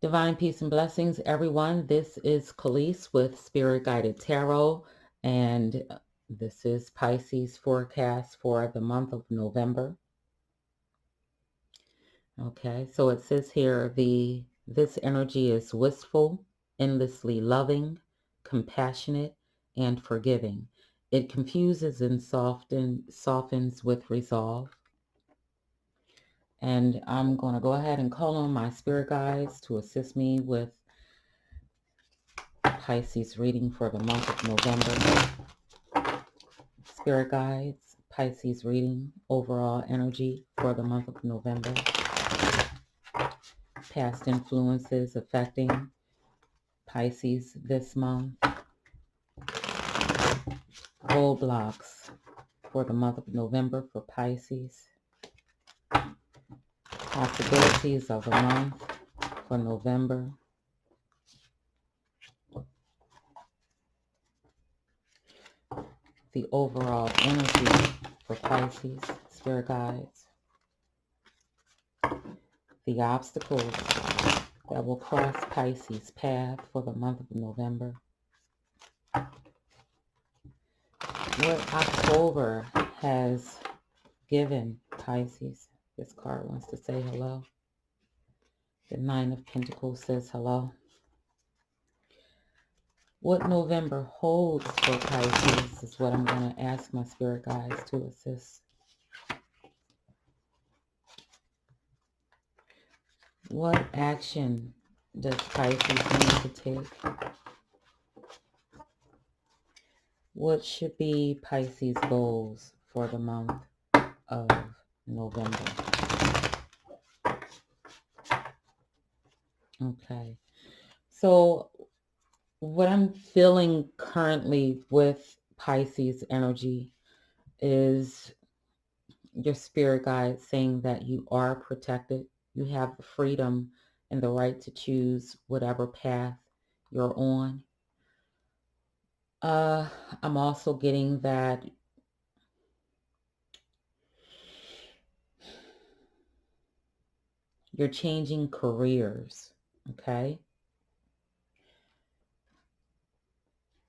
Divine peace and blessings, everyone. This is Collease with Spirit Guided Tarot, and this is Pisces forecast for the month of November. Okay, so it says here this energy is wistful, endlessly loving, compassionate, and forgiving. It confuses and softens with resolve. And I'm going to go ahead and call on my spirit guides to assist me with Pisces reading for the month of November. Spirit guides, Pisces reading, overall energy for the month of November. Past influences affecting Pisces this month. Roadblocks for the month of November for Pisces. Possibilities of the month for November. The overall energy for Pisces, spirit guides. The obstacles that will cross Pisces' path for the month of November. What October has given Pisces. This card wants to say hello. The Nine of Pentacles says hello. What November holds for Pisces is what I'm going to ask my spirit guides to assist. What action does Pisces need to take? What should be Pisces' goals for the month of November? Okay. So what I'm feeling currently with Pisces energy is your spirit guide saying that you are protected. You have the freedom and the right to choose whatever path you're on. I'm also getting that you're changing careers, okay?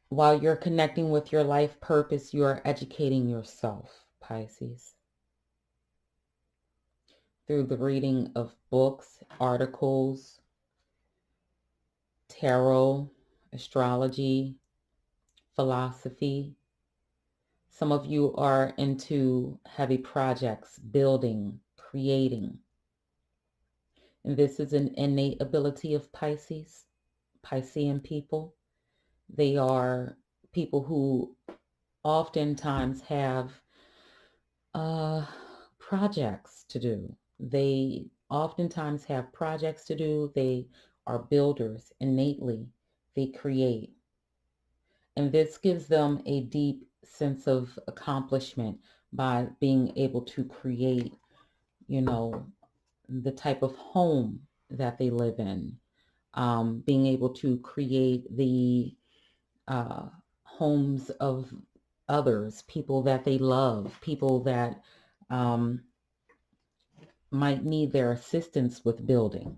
While you're connecting with your life purpose, you are educating yourself, Pisces, through the reading of books, articles, tarot, astrology, philosophy. Some of you are into heavy projects, building, creating. And this is an innate ability of Pisces, Piscean people. They are people who oftentimes have projects to do. They oftentimes have projects to do. They are builders innately. They create. And this gives them a deep sense of accomplishment by being able to create, the type of home that they live in, being able to create the homes of others, people that they love, people that might need their assistance with building.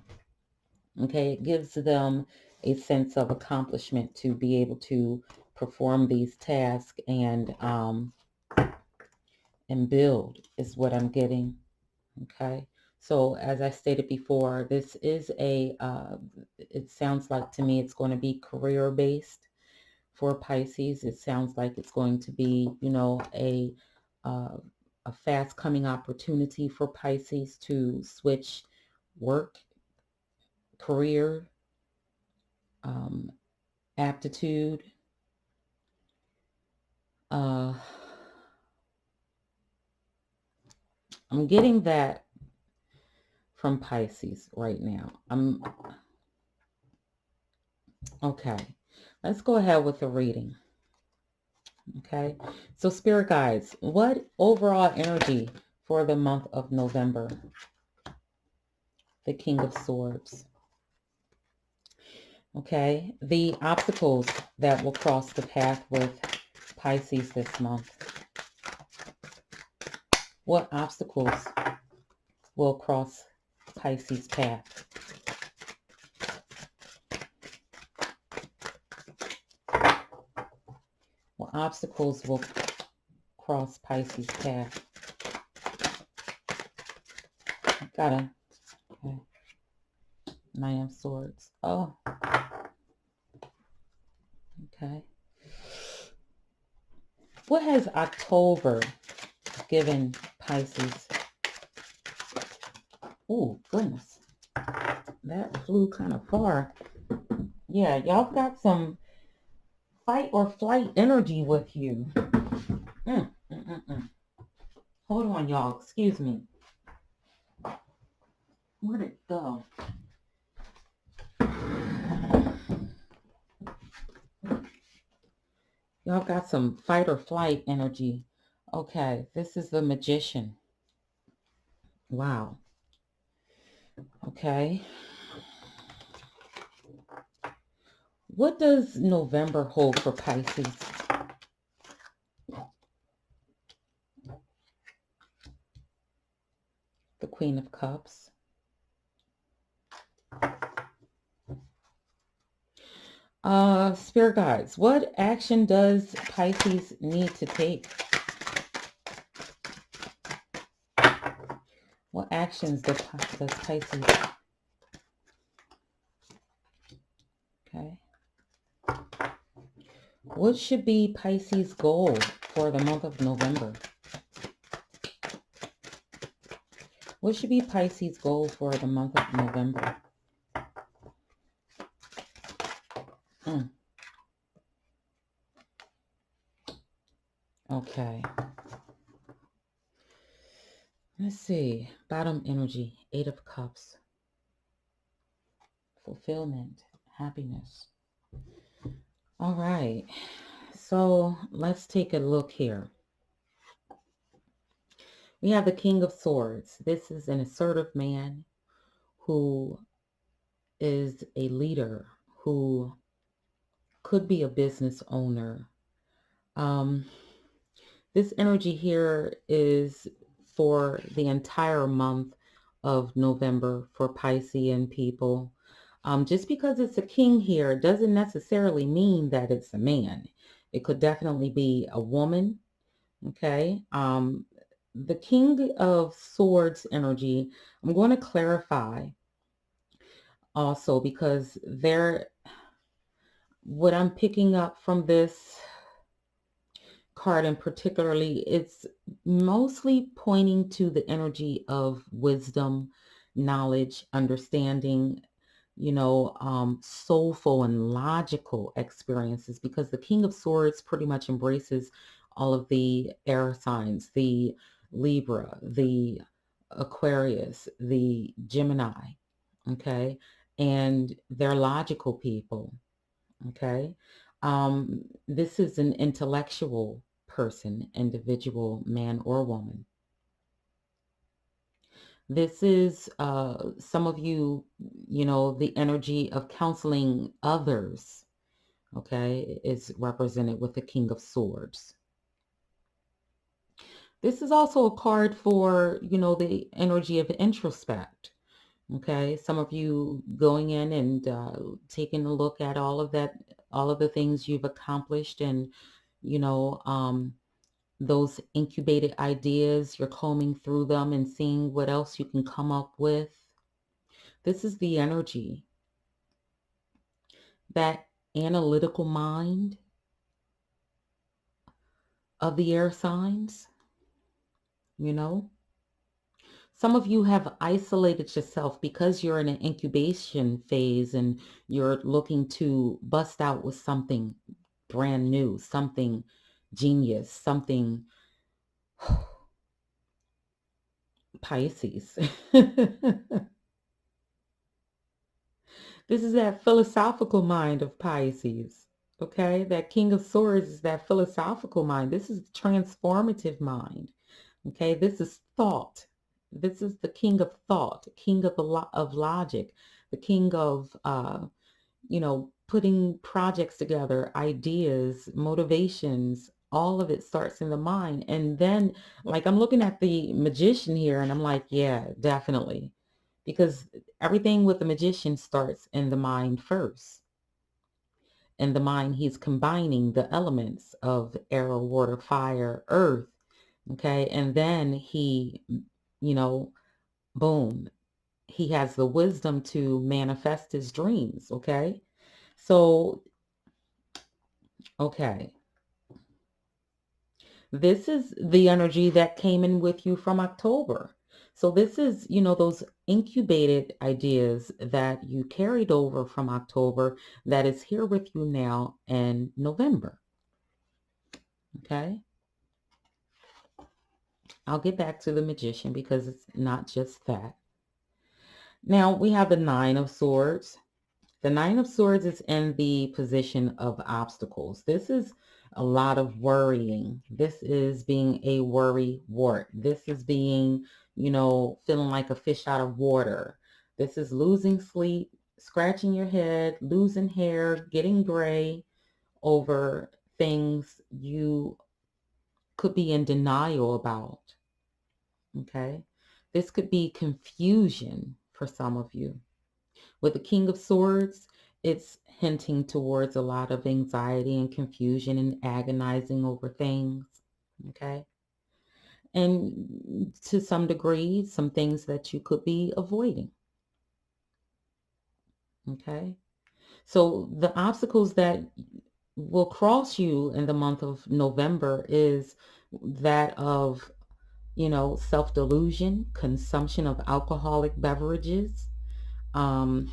Okay, it gives them a sense of accomplishment to be able to perform these tasks and build is what I'm getting. Okay, so as I stated before, this is it sounds like to me it's going to be career based for Pisces. It sounds like it's going to be, uh, a fast coming opportunity for Pisces to switch work, career, um, aptitude. I'm getting that from Pisces right now. Okay. Let's go ahead with the reading. Okay. So spirit guides, what overall energy for the month of November? The King of Swords. Okay. The obstacles that will cross the path with Pisces this month. What obstacles will cross Pisces' path? obstacles will cross Pisces' path. Got a okay. Nine of Swords. Oh, okay. What has October given Pisces? Oh, goodness. That flew kind of far. Yeah, y'all got some fight or flight energy with you. Hold on, y'all. Excuse me. Where'd it go? Y'all got some fight or flight energy. Okay, this is the Magician. Wow. Okay. What does November hold for Pisces? The Queen of Cups. Spirit guides, what action does Pisces need to take? What actions does Pisces? Okay. What should be Pisces' goal for the month of November? What should be Pisces' goal for the month of November? Okay. Let's see. Bottom energy, Eight of Cups. Fulfillment, happiness. All right. So let's take a look here. We have the King of Swords. This is an assertive man who is a leader, who could be a business owner. This energy here is for the entire month of November for Piscean people. Just because it's a king here doesn't necessarily mean that it's a man. It could definitely be a woman. Okay. The King of Swords energy, I'm going to clarify also because what I'm picking up from this card and particularly, it's mostly pointing to the energy of wisdom, knowledge, understanding, soulful and logical experiences, because the King of Swords pretty much embraces all of the air signs, the Libra, the Aquarius, the Gemini, okay? And they're logical people, okay? This is an intellectual person, individual, man or woman. This is some of you, the energy of counseling others, okay, is represented with the King of Swords. This is also a card for, the energy of introspect, okay? Some of you going in and taking a look at all of that, all of the things you've accomplished and, those incubated ideas, you're combing through them and seeing what else you can come up with. This is the energy, that analytical mind of the air signs, Some of you have isolated yourself because you're in an incubation phase and you're looking to bust out with something brand new, something genius, something Pisces. This is that philosophical mind of Pisces, okay? That King of Swords is that philosophical mind. This is the transformative mind, okay? This is thought. This is the king of thought, king of logic, the king of, putting projects together, ideas, motivations. All of it starts in the mind. And then, like, I'm looking at the Magician here and I'm like, yeah, definitely. Because everything with the Magician starts in the mind first. In the mind, he's combining the elements of air, water, fire, earth. Okay. And then he, you know, boom, he has the wisdom to manifest his dreams. Okay. So, okay. This is the energy that came in with you from October. So this is, those incubated ideas that you carried over from October that is here with you now in November. Okay. I'll get back to the magician because it's not just that. Now we have the Nine of Swords. The Nine of Swords is in the position of obstacles. This is a lot of worrying. This is being a worry wart. This is being, feeling like a fish out of water. This is losing sleep, scratching your head, losing hair, getting gray over things you could be in denial about. Okay. This could be confusion for some of you. With the King of Swords, it's hinting towards a lot of anxiety and confusion and agonizing over things. Okay. And to some degree, some things that you could be avoiding. Okay. So the obstacles that will cross you in the month of November is that of, self-delusion, consumption of alcoholic beverages, um,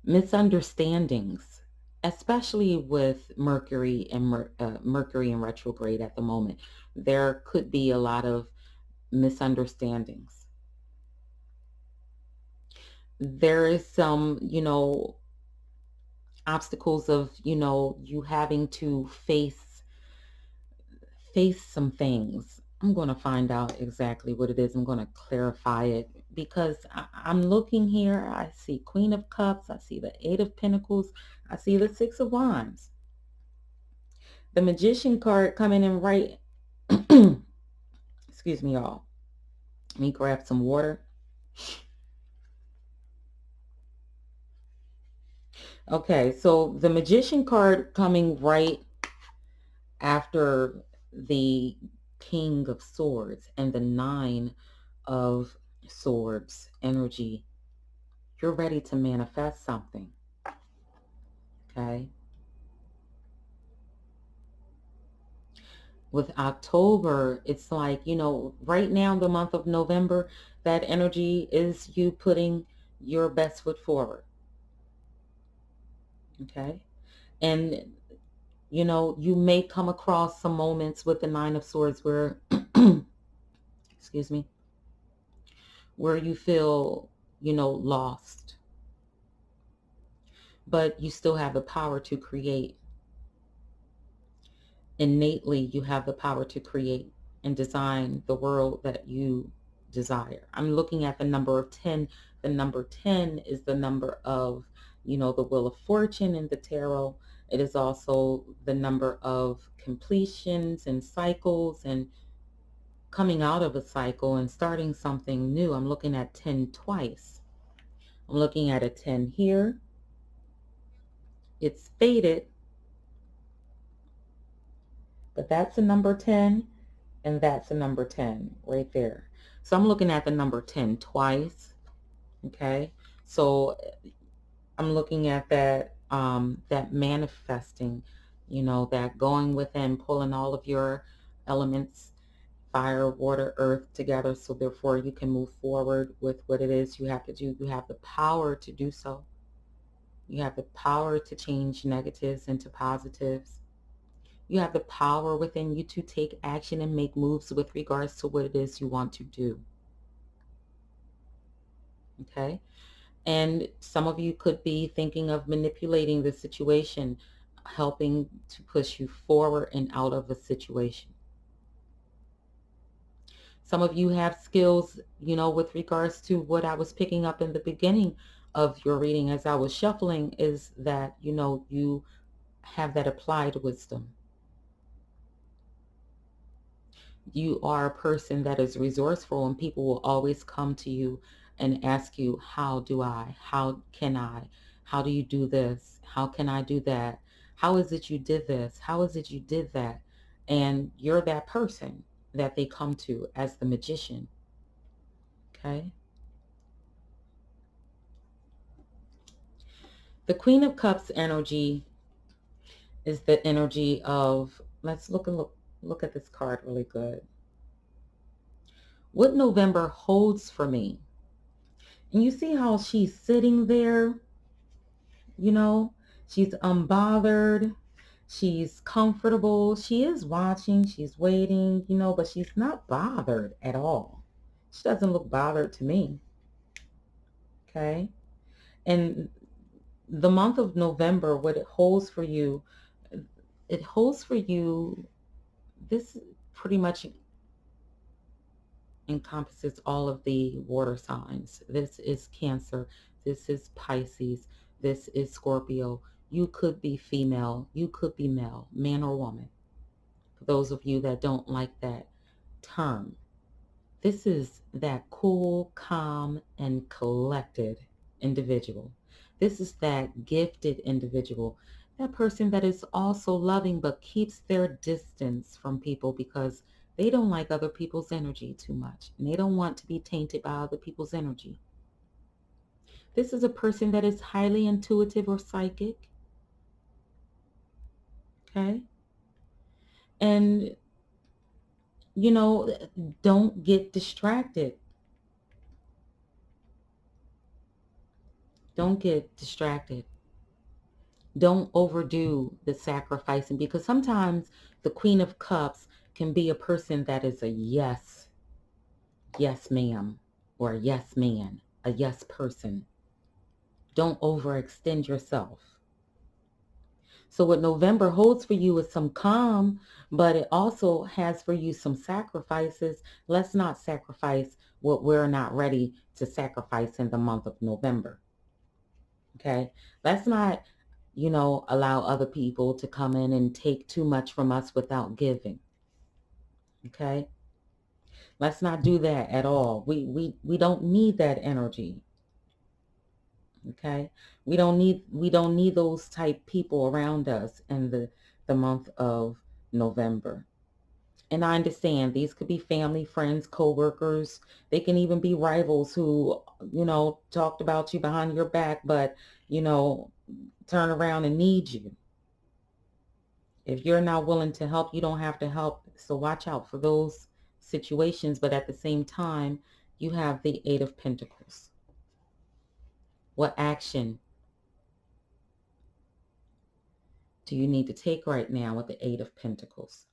misunderstandings, especially with Mercury and Mercury in retrograde at the moment. There could be a lot of misunderstandings. There is some, obstacles of, you having to face some things. I'm going to find out exactly what it is. I'm going to clarify it because I'm looking here. I see Queen of Cups. I see the Eight of Pentacles. I see the Six of Wands. The Magician card coming in right. Excuse me, y'all. Let me grab some water. Okay, so the Magician card coming right after the King of Swords and the Nine of Swords energy. You're ready to manifest something. Okay. With October, it's like, right now, the month of November, that energy is you putting your best foot forward. Okay. And, you may come across some moments with the Nine of Swords where, excuse me, where you feel, lost, but you still have the power to create. Innately, you have the power to create and design the world that you desire. I'm looking at the number of 10. The number 10 is the number of, the Wheel of Fortune in the tarot. It is also the number of completions and cycles and coming out of a cycle and starting something new. I'm looking at 10 twice. I'm looking at a 10 here. It's faded, but that's a number 10. And that's a number 10 right there. So I'm looking at the number 10 twice. Okay. So I'm looking at that, that manifesting, that going within, pulling all of your elements, fire, water, earth together. So therefore you can move forward with what it is you have to do. You have the power to do so. You have the power to change negatives into positives. You have the power within you to take action and make moves with regards to what it is you want to do. Okay? And some of you could be thinking of manipulating the situation, helping to push you forward and out of a situation. Some of you have skills, with regards to what I was picking up in the beginning of your reading as I was shuffling, is that, you have that applied wisdom. You are a person that is resourceful, and people will always come to you and ask you, how do I, how can I? How do you do this? How can I do that? How is it you did this? How is it you did that? And you're that person that they come to as the magician. Okay? The Queen of Cups energy is the energy of, let's look at this card really good. What November holds for me. And you see how she's sitting there, you know, she's unbothered, she's comfortable, she is watching, she's waiting, but she's not bothered at all. She doesn't look bothered to me. Okay? And the month of November, what it holds for you, this pretty much encompasses all of the water signs. This is Cancer, this is Pisces, this is Scorpio. You could be female, you could be male, man or woman. For those of you that don't like that term, this is that cool, calm, and collected individual. This is that gifted individual, that person that is also loving but keeps their distance from people because they don't like other people's energy too much and they don't want to be tainted by other people's energy. This is a person that is highly intuitive or psychic. Okay? And, don't get distracted. Don't get distracted. Don't overdo the sacrificing, because sometimes the Queen of Cups can be a person that is a yes ma'am, or a yes man, a yes person. Don't overextend yourself. So what November holds for you is some calm, but it also has for you some sacrifices. Let's not sacrifice what we're not ready to sacrifice in the month of November. Okay? Let's not, allow other people to come in and take too much from us without giving. Okay? Let's not do that at all. We don't need that energy. Okay? We don't need those type people around us in the month of November. And I understand these could be family, friends, co-workers. They can even be rivals who, talked about you behind your back, but, turn around and need you. If you're not willing to help, you don't have to help. So watch out for those situations. But at the same time, you have the Eight of Pentacles. What action do you need to take right now with the Eight of Pentacles?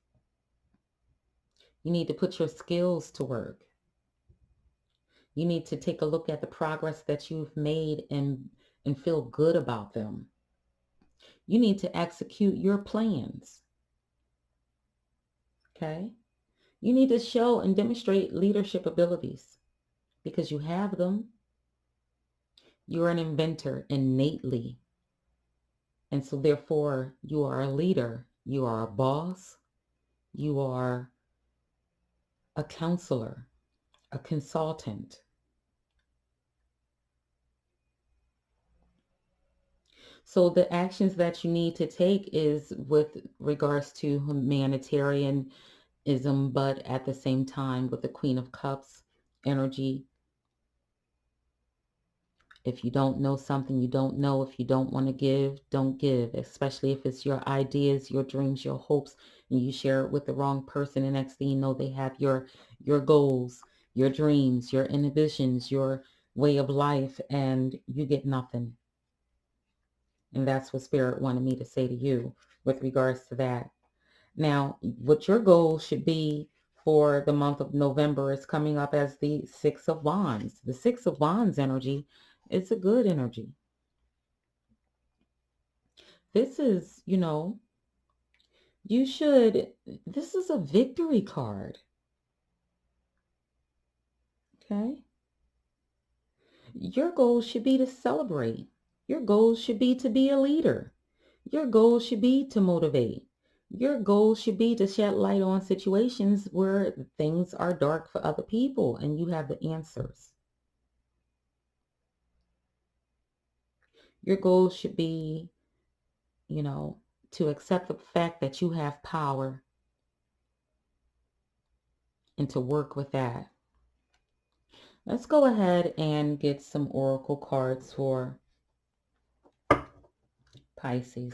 You need to put your skills to work. You need to take a look at the progress that you've made and feel good about them. You need to execute your plans. Okay? You need to show and demonstrate leadership abilities because you have them. You're an inventor innately. And so therefore, you are a leader. You are a boss. You are a counselor, a consultant. So the actions that you need to take is with regards to humanitarianism, but at the same time with the Queen of Cups energy. If you don't know something, you don't know. If you don't want to give, don't give, especially if it's your ideas, your dreams, your hopes, and you share it with the wrong person. And next thing you know, they have your goals, your dreams, your inhibitions, your way of life, and you get nothing. And that's what Spirit wanted me to say to you with regards to that. Now, what your goal should be for the month of November is coming up as the Six of Wands. The Six of Wands energy is a good energy. This is, this is a victory card. Okay? Your goal should be to celebrate. Your goal should be to be a leader. Your goal should be to motivate. Your goal should be to shed light on situations where things are dark for other people and you have the answers. Your goal should be, you know, to accept the fact that you have power and to work with that. Let's go ahead and get some oracle cards for Pisces.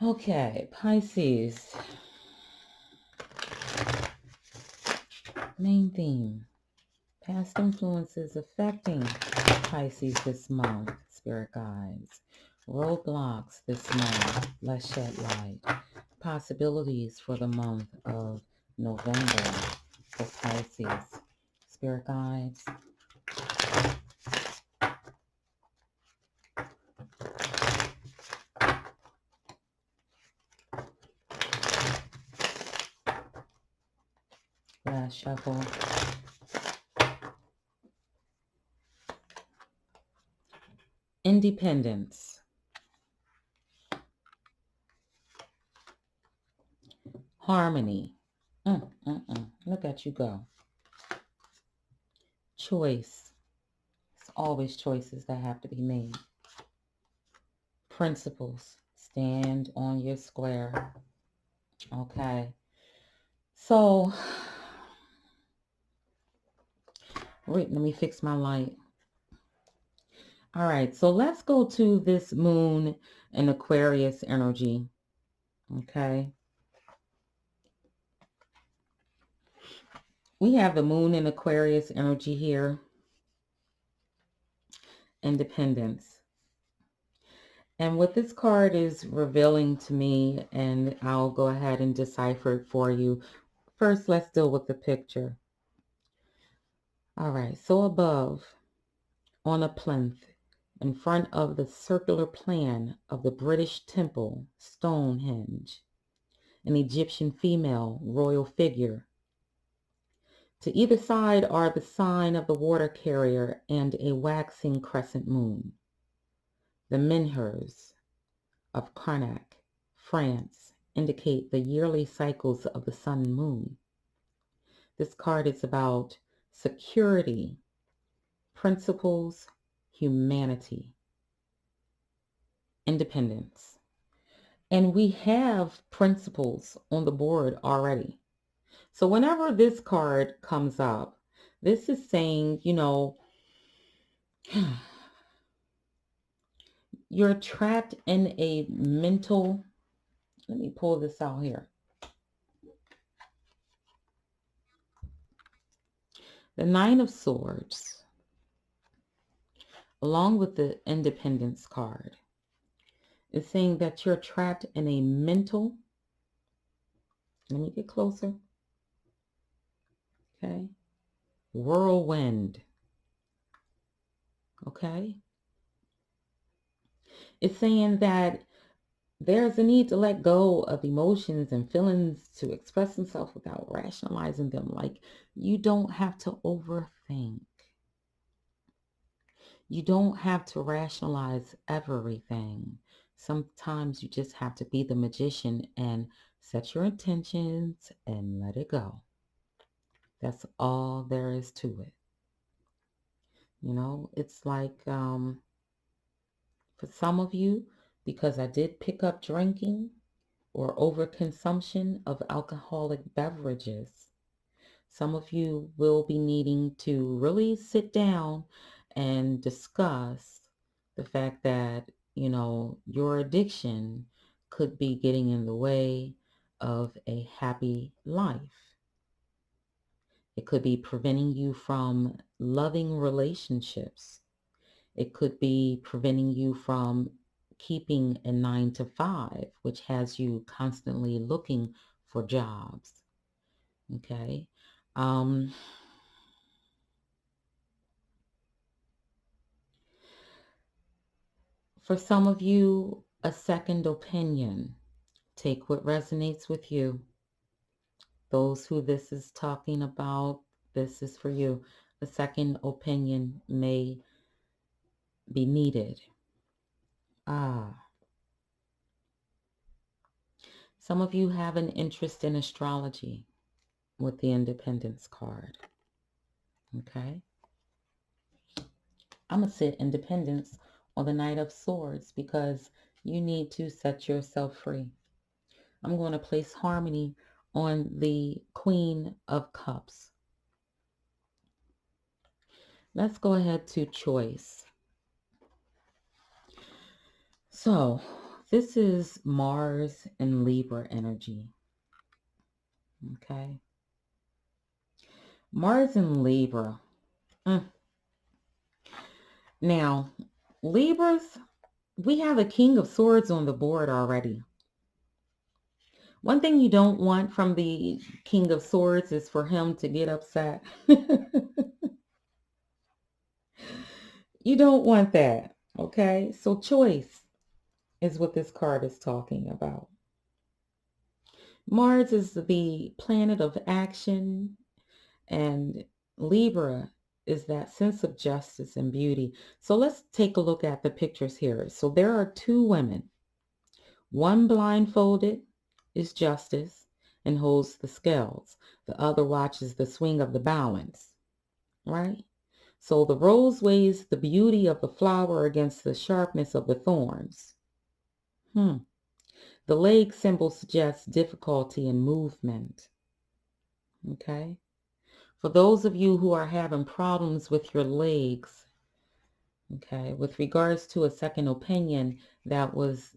Okay, Pisces. Main theme. Past influences affecting Pisces this month. Spirit guides. Roadblocks this month. Let's shed light. Possibilities for the month of November for Pisces. Spirit guides. Last shuffle. Independence. Harmony. Look at you go. Choice. It's always choices that have to be made. Principles. Stand on your square. Okay. So, wait, let me fix my light. All right. So let's go to this moon and Aquarius energy. Okay. We have the moon and Aquarius energy here. Independence. And what this card is revealing to me, and I'll go ahead and decipher it for you. First, let's deal with the picture. All right, so above, on a plinth, in front of the circular plan of the British temple, Stonehenge, an Egyptian female royal figure. To either side are the sign of the water carrier and a waxing crescent moon. The menhirs of Karnak, France, indicate the yearly cycles of the sun and moon. This card is about security, principles, humanity, independence. And we have principles on the board already. So whenever this card comes up, this is saying, you're trapped in a mental, let me pull this out here. The Nine of Swords, along with the Independence card, is saying that you're trapped in a mental, let me get closer, okay, whirlwind, okay? It's saying that there's a need to let go of emotions and feelings to express themselves without rationalizing them. Like, you don't have to overthink. You don't have to rationalize everything. Sometimes you just have to be the magician and set your intentions and let it go. That's all there is to it. It's like, for some of you, because I did pick up drinking or overconsumption of alcoholic beverages, some of you will be needing to really sit down and discuss the fact that, your addiction could be getting in the way of a happy life. It could be preventing you from loving relationships. It could be preventing you from keeping a 9 to 5, which has you constantly looking for jobs. Okay. For some of you, a second opinion. Take what resonates with you. Those who this is talking about, this is for you. A second opinion may be needed. Some of you have an interest in astrology. with the Independence card. Okay. I'm going to sit Independence on the Knight of Swords because you need to set yourself free. I'm going to place Harmony on the Queen of Cups. Let's go ahead to choice. So this is Mars and Libra energy. Okay. Mars and Libra. Now, Libras, we have a King of Swords on the board already. One thing you don't want from the King of Swords is for him to get upset. You don't want that, okay? So choice is what this card is talking about. Mars is the planet of action, and Libra is that sense of justice and beauty. So let's take a look at the pictures here. So there are two women. One blindfolded is justice and holds the scales. The other watches the swing of the balance, right? So the rose weighs the beauty of the flower against the sharpness of the thorns. The leg symbol suggests difficulty in movement. Okay. For those of you who are having problems with your legs, okay, with regards to a second opinion that was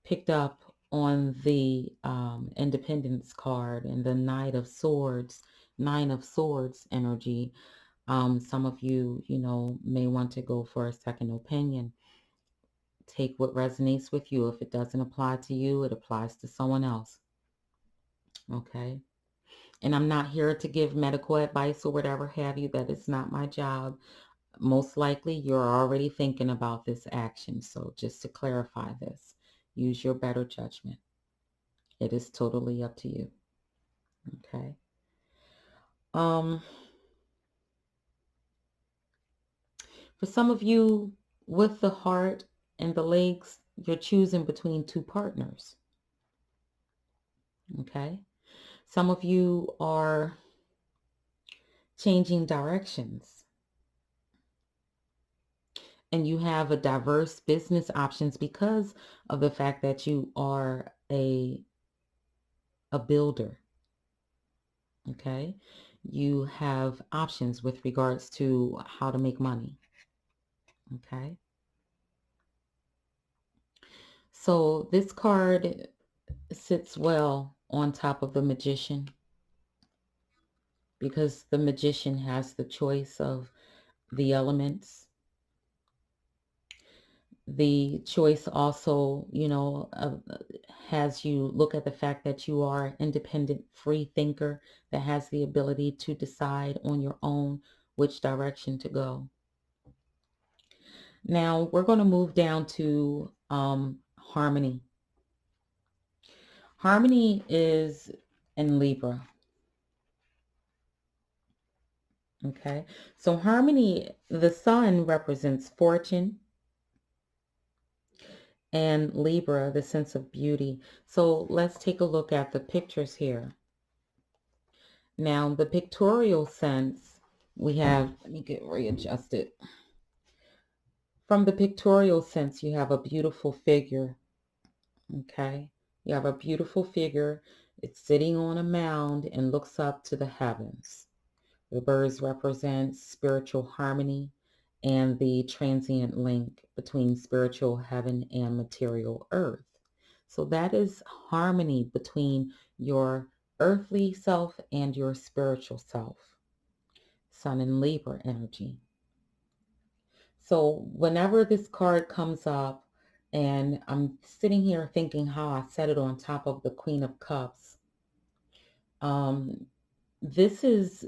picked up on the Independence card and the Knight of Swords, Nine of Swords energy, some of you, may want to go for a second opinion. Take what resonates with you. If it doesn't apply to you, it applies to someone else. Okay. And I'm not here to give medical advice or whatever have you. That is not my job. Most likely you're already thinking about this action. So just to clarify this, use your better judgment. It is totally up to you. Okay. For some of you with the heart and the legs, you're choosing between two partners. Okay. Some of you are changing directions. And you have a diverse business options because of the fact that you are a builder. Okay. You have options with regards to how to make money. Okay. So this card sits well on top of the Magician because the Magician has the choice of the elements. The choice also, has you look at the fact that you are an independent, free thinker that has the ability to decide on your own which direction to go. Now we're going to move down to Harmony. Harmony is in Libra. Okay, so Harmony, the sun represents fortune, and Libra, the sense of beauty. So let's take a look at the pictures here. Now, the pictorial sense, we have, let me get readjusted. From the pictorial sense, you have a beautiful figure. Okay, you have a beautiful figure. It's sitting on a mound and looks up to the heavens. The birds represent spiritual harmony and the transient link between spiritual heaven and material earth. So that is harmony between your earthly self and your spiritual self. Sun and Libra energy. So whenever this card comes up, and I'm sitting here thinking how I set it on top of the Queen of Cups, this is,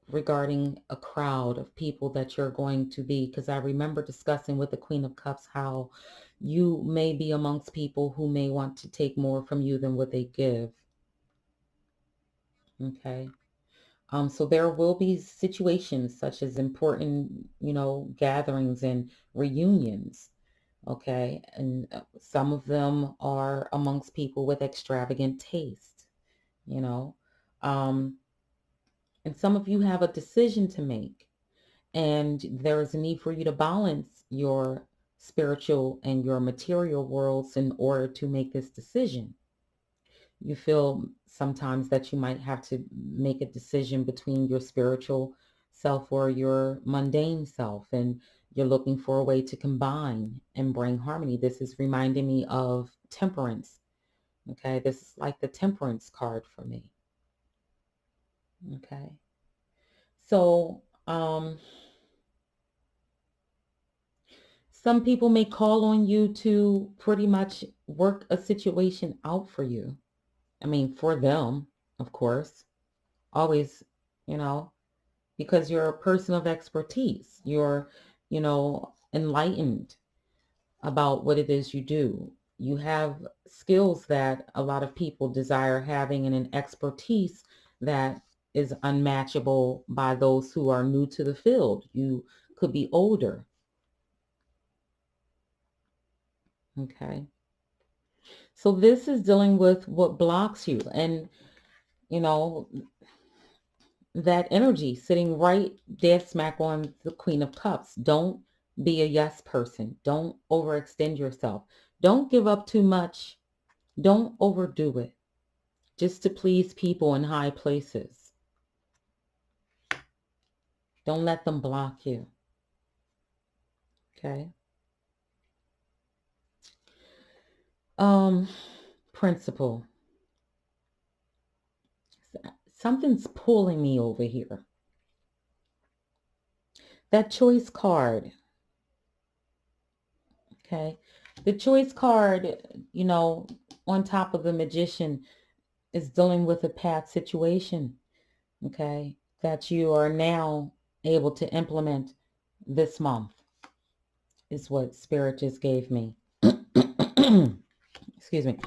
regarding a crowd of people that you're going to be, because I remember discussing with the Queen of Cups how you may be amongst people who may want to take more from you than what they give. Okay. So there will be situations such as important, gatherings and reunions. Okay. And some of them are amongst people with extravagant taste, you know. And some of you have a decision to make, and there is a need for you to balance your spiritual and your material worlds in order to make this decision. You feel sometimes that you might have to make a decision between your spiritual self or your mundane self, and you're looking for a way to combine and bring harmony. This is reminding me of temperance. Okay, this is like the temperance card for me. Okay, so some people may call on you to pretty much work a situation out for you. I mean, for them, of course, always, you know, because you're a person of expertise. You're, enlightened about what it is you do. You have skills that a lot of people desire having, and an expertise that is unmatchable by those who are new to the field. You could be older. Okay. So this is dealing with what blocks you, and you know that energy sitting right dead smack on the Queen of Cups. Don't be a yes person. Don't overextend yourself. Don't give up too much. Don't overdo it just to please people in high places. Don't let them block you. Okay. Um, Principle. Something's pulling me over here. That choice card. Okay. The choice card, on top of the Magician, is dealing with a past situation. Okay. That you are now able to implement this month, is what Spirit just gave me. Excuse me.